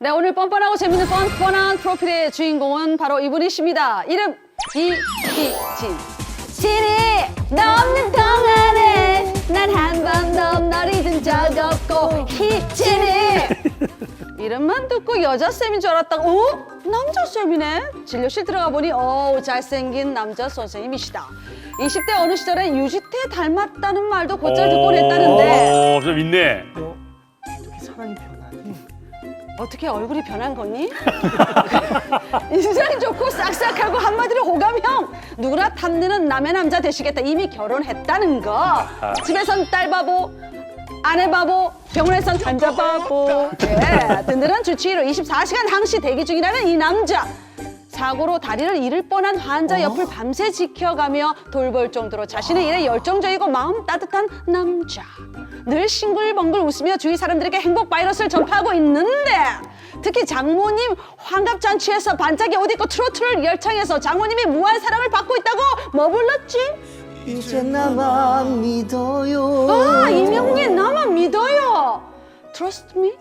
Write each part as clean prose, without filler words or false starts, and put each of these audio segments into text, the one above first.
네, 오늘 뻔뻔하고 재밌는 뻔뻔한 프로필의 주인공은 바로 이분이십니다. 이름 이희진. 진이 너 없는 동안에 난 한 번도 널 잊은 적 없고 희진이 이름만 듣고 여자쌤인 줄 알았다가 남자쌤이네. 진료실 들어가 보니 잘생긴 남자 선생님이시다. 20대 어느 시절에 유지태 닮았다는 말도 곧잘 듣곤 했다는데 좀 있네. 어떻게 사람이 변하니? 어떻게 얼굴이 변한 거니? 인상이 좋고 싹싹하고 한마디로 호감형. 누구나 탐내는 남의 남자 되시겠다. 이미 결혼했다는 거. 집에선 딸 바보, 아내 바보, 병원에선 환자 바보. 예, 든든한 주치의로 24시간 항시 대기 중이라는 이 남자. 사고로 다리를 잃을 뻔한 환자 옆을 밤새 지켜가며 돌볼 정도로 자신의 일에 열정적이고 마음 따뜻한 남자. 늘 싱글벙글 웃으며 주위 사람들에게 행복 바이러스를 전파하고 있는데 특히 장모님 환갑잔치에서 반짝이 옷 입고 트로트를 열창해서 장모님이 무한 사랑을 받고 있다고 뭐 불렀지? 이제 나만 믿어요. 이명님 나만 믿어요. Trust me?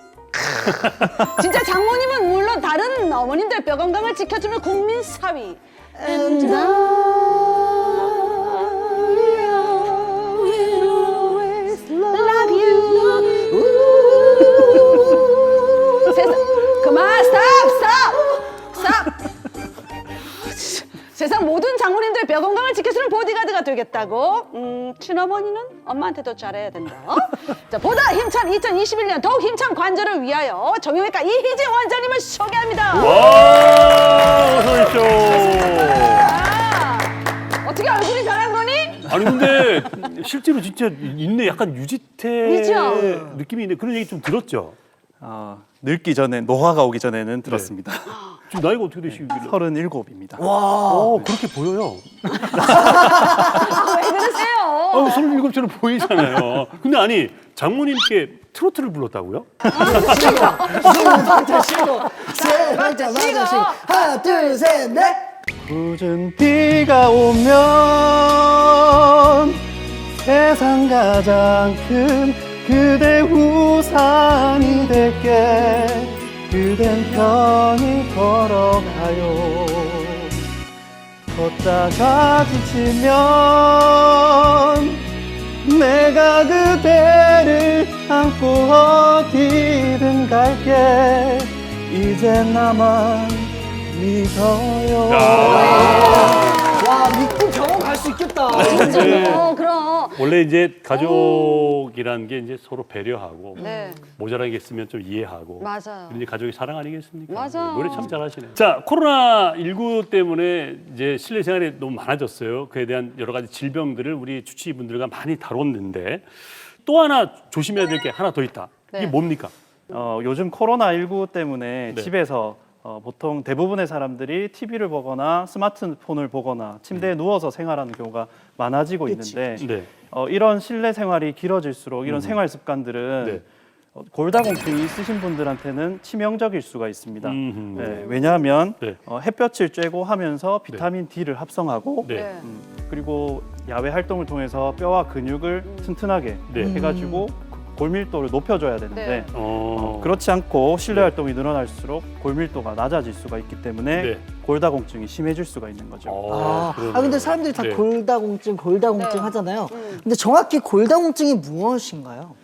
진짜 장모님은 물론 다른 어머님들 뼈 건강을 지켜주는 국민 사위. And I will always Love you. 세상 그만 stop. 세상 모든 장모님들 뼈 건강을 지켜주는 보디가드가 되겠다고? 친어머니는 엄마한테도 잘해야 된다. 자, 보다 힘찬 2021년 더욱 힘찬 관절을 위하여 정형외과 이희진 원장님을 소개합니다. 와, 어서 오십시오. 어떻게 얼굴이 변한 거니? 아니 근데 실제로 진짜 있네. 약간 유지태 그죠? 느낌이 있네. 그런 얘기 좀 들었죠? 늙기 전에 노화가 오기 전에는 들었습니다. 지금 나이가 어떻게 되시길래? 37입니다. 그렇게 보여요. 왜 그러세요? 37처럼 보이잖아요. 근데 아니 장모님께 트로트를 불렀다고요? 박자 쉬고 세 박자 맞아 쉬고 하나 둘 셋 넷. 궂은 비가 오면 세상 가장 큰 그대 우산이 될게. 그댄 편히 걸어가요. 걷다가 지치면 내가 그대를 안고 어디든 갈게. 이제 나만 믿어요. 와 믿고 병원 갈 수 있겠다. 진짜요? 그럼. 원래 이제 가족이라는 게 이제 서로 배려하고 네, 모자란 게 있으면 좀 이해하고 맞아요. 이제 가족이 사랑 아니겠습니까? 맞아. 노래 참 잘하시네. 자, 코로나19 때문에 이제 실내 생활이 너무 많아졌어요. 그에 대한 여러 가지 질병들을 우리 주치의분들과 많이 다뤘는데 또 하나 조심해야 될 게 하나 더 있다. 이게 네. 뭡니까? 요즘 코로나19 때문에 네. 집에서 보통 대부분의 사람들이 TV를 보거나 스마트폰을 보거나 침대에 누워서 생활하는 경우가 많아지고 있는데 네. 이런 실내 생활이 길어질수록 이런 생활 습관들은 네. 골다공증이 있으신 분들한테는 치명적일 수가 있습니다. 음흠. 네, 왜냐하면 네. 햇볕을 쬐고 하면서 비타민 D를 합성하고 네. 그리고 야외 활동을 통해서 뼈와 근육을 튼튼하게 네. 해가지고 골밀도를 높여줘야 되는데 네. 그렇지 않고 실내 네. 활동이 늘어날수록 골밀도가 낮아질 수가 있기 때문에 네. 골다공증이 심해질 수가 있는 거죠. 그러네요. 근데 사람들이 다 네. 골다공증 네. 하잖아요. 근데 정확히 골다공증이 무엇인가요?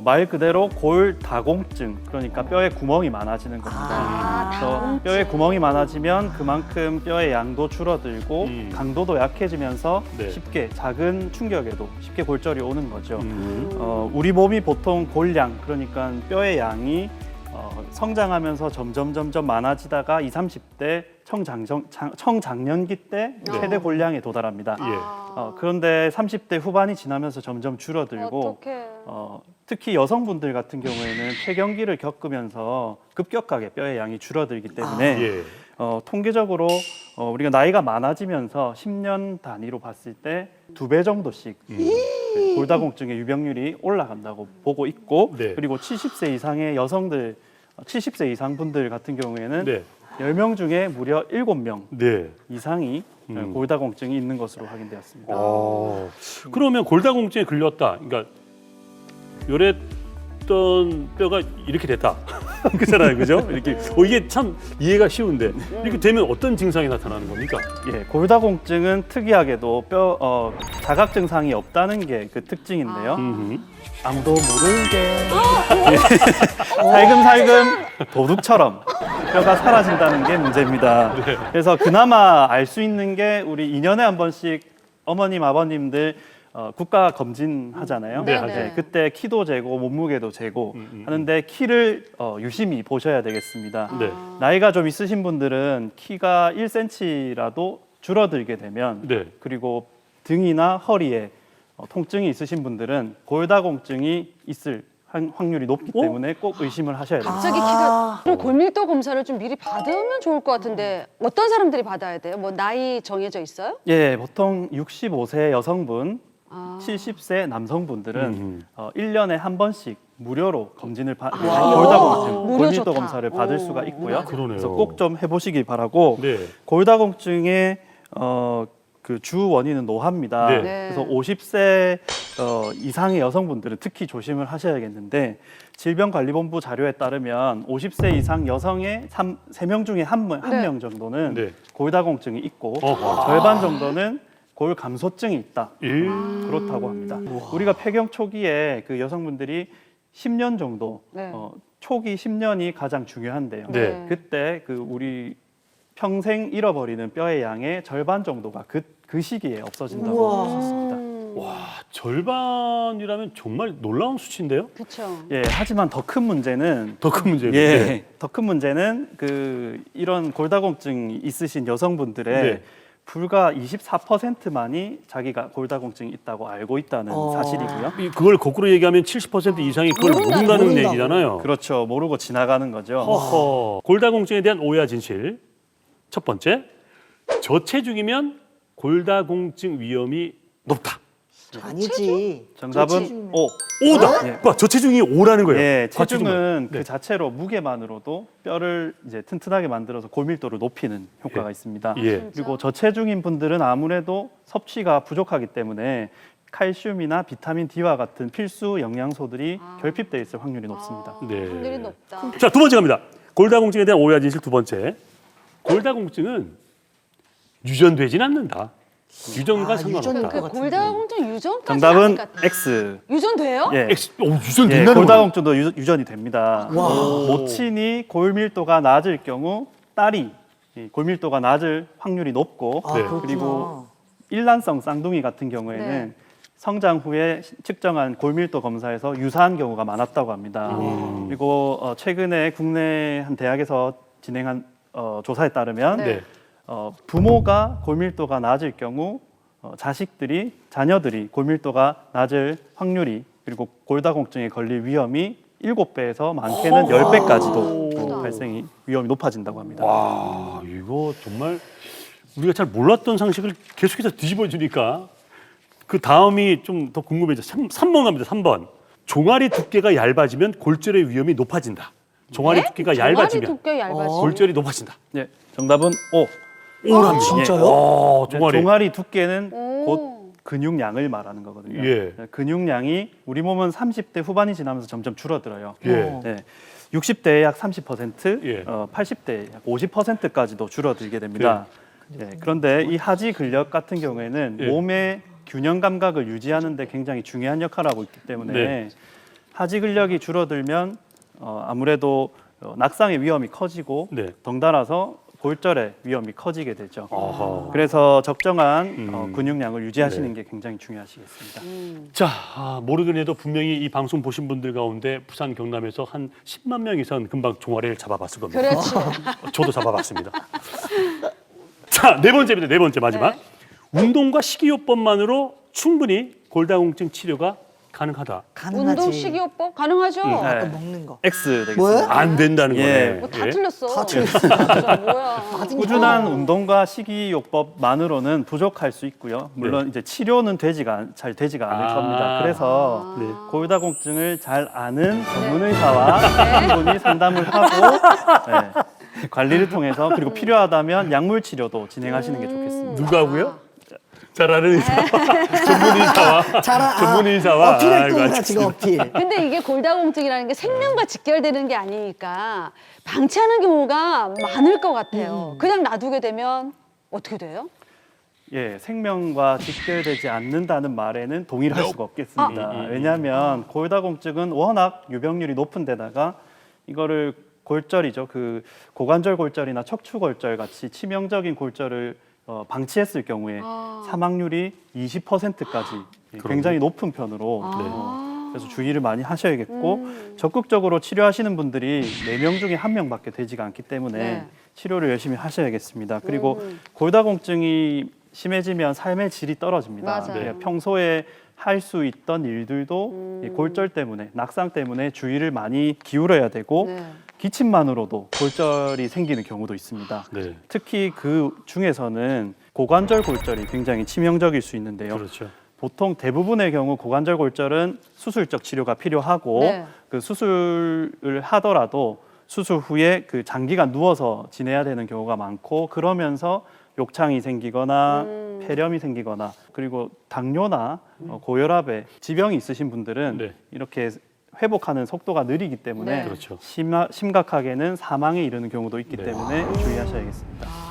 말 그대로 골다공증, 그러니까 뼈에 구멍이 많아지는 겁니다. 그래서 뼈에 구멍이 많아지면 그만큼 뼈의 양도 줄어들고 강도도 약해지면서 네. 쉽게 작은 충격에도 쉽게 골절이 오는 거죠. 음. 우리 몸이 보통 골량, 그러니까 뼈의 양이 성장하면서 점점 많아지다가 20, 30대 청장년기 때 최대 골량에 도달합니다. 예. 그런데 30대 후반이 지나면서 점점 줄어들고 어떡해. 특히 여성분들 같은 경우에는 폐경기를 겪으면서 급격하게 뼈의 양이 줄어들기 때문에 예. 통계적으로 우리가 나이가 많아지면서 10년 단위로 봤을 때 2배 정도씩 골다공증의 유병률이 올라간다고 보고 있고 네. 그리고 70세 이상의 여성들, 70세 이상 분들 같은 경우에는 네. 10명 중에 무려 7명 네. 이상이 골다공증이 있는 것으로 확인되었습니다. 그러면 골다공증에 걸렸다. 그러니까 열에 있던 뼈가 이렇게 됐다. 그잖아요, 그죠? 이렇게 이게 참 이해가 쉬운데 이렇게 되면 어떤 증상이 나타나는 겁니까? 예, 골다공증은 특이하게도 자각 증상이 없다는 게 그 특징인데요. 아무도 모르게 살금살금 도둑처럼 뼈가 사라진다는 게 문제입니다. 그래서 그나마 알 수 있는 게 우리 2년에 한 번씩 어머님, 아버님들 국가 검진 하잖아요. 네, 하죠. 그때 키도 재고 몸무게도 재고 하는데 키를 유심히 보셔야 되겠습니다. 네. 나이가 좀 있으신 분들은 키가 1cm라도 줄어들게 되면 네. 그리고 등이나 허리에 통증이 있으신 분들은 골다공증이 있을 확률이 높기 때문에 꼭 의심을 하셔야 됩니다. 갑자기 키가 그럼 골밀도 검사를 좀 미리 받으면 좋을 것 같은데 어떤 사람들이 받아야 돼요? 뭐 나이 정해져 있어요? 예, 보통 65세 여성분, 아. 70세 남성분들은 음. 1년에 한 번씩 무료로 검진을 골다공증, 무료 골밀도 좋다. 검사를 받을 오, 수가 있고요. 그러네요. 그래서 꼭 좀 해보시기 바라고. 네. 골다공증의 그 주 원인은 노화입니다. 네. 네. 그래서 50세 이상의 여성분들은 특히 조심을 하셔야겠는데 질병관리본부 자료에 따르면 50세 이상 여성의 3명 중에 한 명 네. 정도는 네. 골다공증이 있고 어허. 절반 정도는 골감소증이 있다. 예. 그렇다고 합니다. 우리가 폐경 초기에 그 여성분들이 10년 정도 네. 초기 10년이 가장 중요한데요. 네. 그때 그 우리 평생 잃어버리는 뼈의 양의 절반 정도가 그 시기에 없어진다고 우와. 하셨습니다. 와, 절반이라면 정말 놀라운 수치인데요? 그렇죠. 예, 하지만 더 큰 문제는 더 큰 문제는. 예, 더 큰 문제는 그 이런 골다공증이 있으신 여성분들의 네. 불과 24%만이 자기가 골다공증이 있다고 알고 있다는 사실이고요. 그걸 거꾸로 얘기하면 70% 이상이 그걸 모른다는 모른다고. 얘기잖아요. 그렇죠. 모르고 지나가는 거죠. 허허. 골다공증에 대한 오해와 진실. 첫 번째, 저체중이면 골다공증 위험이 높다. 아니지. 정답은 O. 오다. 예. 봐, 저체중이 오라는 거예요. 예, 과체중은. 체중은 네. 그 자체로 무게만으로도 뼈를 이제 튼튼하게 만들어서 골밀도를 높이는 효과가 있습니다. 예. 그리고 저체중인 분들은 아무래도 섭취가 부족하기 때문에 칼슘이나 비타민 D와 같은 필수 영양소들이 결핍되어 있을 확률이 높습니다. 네. 확률이 높다. 자, 두 번째 갑니다. 골다공증에 대한 오해와 진실 두 번째. 골다공증은 유전되진 않는다. 유전과 상관없다. 유전일 것 그 같은데. 골다공증 유전까지 정답은 아닐 것 같아요. X. 유전돼요? 예. 유전 예, 된다는 거예요. 골다공증도 유전이 됩니다. 와. 모친이 골밀도가 낮을 경우 딸이 이 골밀도가 낮을 확률이 높고 아, 네. 그렇구나. 그리고 일란성 쌍둥이 같은 경우에는 네. 성장 후에 측정한 골밀도 검사에서 유사한 경우가 많았다고 합니다. 그리고 최근에 국내 한 대학에서 진행한 조사에 따르면 네. 부모가 골밀도가 낮을 경우 자녀들이 골밀도가 낮을 확률이 그리고 골다공증에 걸릴 위험이 7배에서 많게는 10배까지도 발생이 위험이 높아진다고 합니다. 와, 이거 정말 우리가 잘 몰랐던 상식을 계속해서 뒤집어 주니까 그 다음이 좀 더 궁금해져. 3번 갑니다. 3번. 종아리 두께가 얇아지면 골절의 위험이 높아진다. 종아리 두께가 얇아지면 종아리 두께 얇아지면. 골절이 높아진다. 예, 정답은 O. 오랍니다. 진짜요? 종아리. 두께는 오. 곧 근육량을 말하는 거거든요. 예. 근육량이 우리 몸은 30대 후반이 지나면서 점점 줄어들어요. 예. 네. 60대에 약 30%, 예. 80대 약 50%까지도 줄어들게 됩니다. 그런데 이 하지 근력 같은 경우에는 예. 몸의 균형 감각을 유지하는 데 굉장히 중요한 역할을 하고 있기 때문에 네. 하지 근력이 줄어들면 아무래도 낙상의 위험이 커지고 네. 덩달아서 골절의 위험이 커지게 되죠. 어허. 그래서 적정한 근육량을 유지하시는 네. 게 굉장히 중요하시겠습니다. 자, 모르긴 해도 분명히 이 방송 보신 분들 가운데 부산 경남에서 한 10만 명 이상 금방 종아리를 잡아봤을 겁니다. 그렇지. 저도 잡아봤습니다. 자, 네 번째입니다. 네 번째 마지막. 네. 운동과 식이요법만으로 충분히 골다공증 치료가 가능하다. 가능하지. 운동 식이요법 가능하죠? 아까 네. 먹는 거. X 되겠습니다. 뭐야? 안 된다는 예. 거네. 뭐 다 예. 틀렸어. 다 틀렸어. 진짜 뭐야. 꾸준한 운동과 식이요법만으로는 부족할 수 있고요. 물론 이제 치료는 잘 되지가 않을 아. 겁니다. 그래서 네. 골다공증을 잘 아는 전문 의사와 한 분이 상담을 하고 관리를 통해서 그리고 필요하다면 약물 치료도 진행하시는 게 좋겠습니다. 누가 하고요? 잘하는 의사, 전문 의사와 전문 의사와 어필했구나 아이고, 지금 어필. 근데 이게 골다공증이라는 게 생명과 직결되는 게 아니니까 방치하는 경우가 많을 것 같아요. 그냥 놔두게 되면 어떻게 돼요? 예, 생명과 직결되지 않는다는 말에는 동의할 수가 없겠습니다. 왜냐하면 골다공증은 워낙 유병률이 높은 데다가 이거를 골절이죠. 그 고관절 골절이나 척추 골절 같이 치명적인 골절을 방치했을 경우에 사망률이 20%까지 굉장히 높은 편으로 그래서 주의를 많이 하셔야겠고 적극적으로 치료하시는 분들이 4명 중에 1명밖에 되지가 않기 때문에 네. 치료를 열심히 하셔야겠습니다. 그리고 골다공증이 심해지면 삶의 질이 떨어집니다. 맞아요. 네, 평소에 할 수 있던 일들도 이 골절 때문에 낙상 때문에 주의를 많이 기울여야 되고 네. 기침만으로도 골절이 생기는 경우도 있습니다. 네. 특히 그 중에서는 고관절 골절이 굉장히 치명적일 수 있는데요. 그렇죠. 보통 대부분의 경우 고관절 골절은 수술적 치료가 필요하고 네. 그 수술을 하더라도 수술 후에 그 장기간 누워서 지내야 되는 경우가 많고 그러면서 욕창이 생기거나 폐렴이 생기거나 그리고 당뇨나 고혈압에 지병이 있으신 분들은 네. 이렇게 회복하는 속도가 느리기 때문에 네. 그렇죠. 심각하게는 사망에 이르는 경우도 있기 네. 때문에 주의하셔야겠습니다.